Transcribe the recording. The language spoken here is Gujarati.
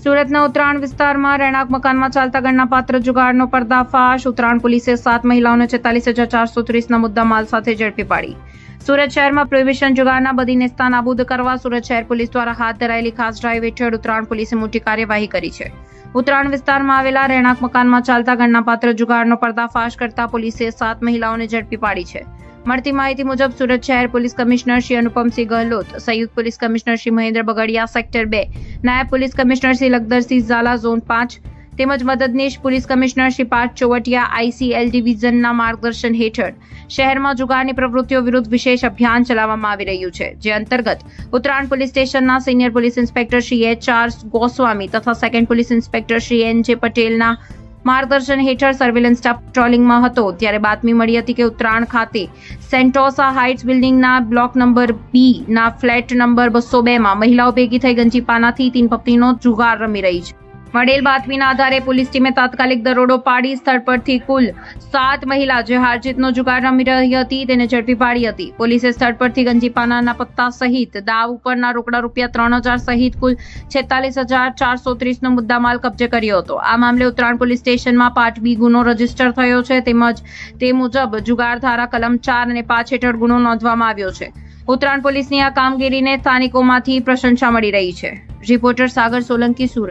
સુરતના ઉત્તરાયણ વિસ્તારમાં રહેણાંક મકાનમાં ચાલતા ગણનાપાત્ર જુગારનો પર્દાફાશ. ઉત્તરાયણ પોલીસે 7 મહિલાઓને 46,430ના મુદ્દામાલ સાથે ઝડપી પાડી. સુરત શહેરમાં પ્રોહિબિશન જુગારના બધી નેસ્તાનાબૂદ કરવા સુરત શહેર પોલીસ દ્વારા હાથ ધરાયેલી ખાસ ડ્રાઈવ હેઠળ ઉત્તરાયણ પોલીસે મોટી કાર્યવાહી કરી છે. ઉત્તરાયણ વિસ્તારમાં આવેલા રહેણાંક મકાનમાં ચાલતા ગણનાપાત્ર જુગારનો પર્દાફાશ કરતા પોલીસે 7 મહિલાઓને ઝડપી પાડી છે. મળતી માહિતી મુજબ સુરત શહેર પોલીસ કમિશનર શ્રી અનુપમસિંહ ગહલોત, સંયુક્ત police commissioner Shri Mahendra Bagadiya sector 2, નાયબ police commissioner Shri Lakhdarsinh Zala zone 5 તેમજ મદદનીશ police commissioner Shri Parth Chovatiya ICL ડિવિઝનના માર્ગદર્શન હેઠળ શહેરમાં જુગારની પ્રવૃત્તિઓ વિરુદ્ધ વિશેષ અભિયાન ચલાવવામાં આવી રહ્યું છે, જે અંતર્ગત ઉત્તરાયણ પોલીસ સ્ટેશનના senior police inspector Shri HR Goswami તથા second police inspector Shri NJ પટેલના માર્ગદર્શન હેઠળ સર્વેલન્સ સ્ટાફ પેટ્રોલિંગમાં હતો ત્યારે બાતમી મળી હતી કે ઉત્તરાયણ ખાતે સેન્ટોસા હાઇટ્સ બિલ્ડિંગના બ્લોક નંબર B ના ફ્લેટ નંબર 202માં મહિલાઓ ભેગી થઈ ગંજીપાનાથી તીન પત્નીનો જુગાર રમી રહી છે. મળેલ બાતમીના આધારે પોલીસ ટીમે તાત્કાલિક દરોડો પાડી સ્થળ પરથી કુલ 7 મહિલા જે હારજીતનો જુગાર રમી રહી હતી તેને ઝડપી પાડી હતી. પોલીસે સ્થળ પરથી ગંજીપાનાના પત્તા સહિત દાવ ઉપરના રોકડા રૂપિયા 3,000 સહિત કુલ 46,430નો મુદ્દામાલ કબજે કર્યો હતો. આ મામલે ઉત્તરાયણ પોલીસ સ્ટેશનમાં પાર્ટ B ગુનો રજીસ્ટર થયો છે તેમજ તે મુજબ જુગાર ધારા કલમ 4 અને 5 હેઠળ ગુનો નોંધવામાં આવ્યો છે. ઉત્તરાયણ પોલીસની આ કામગીરીને સ્થાનિકોમાંથી પ્રશંસા મળી રહી છે. રિપોર્ટર સાગર સોલંકી, સુરત.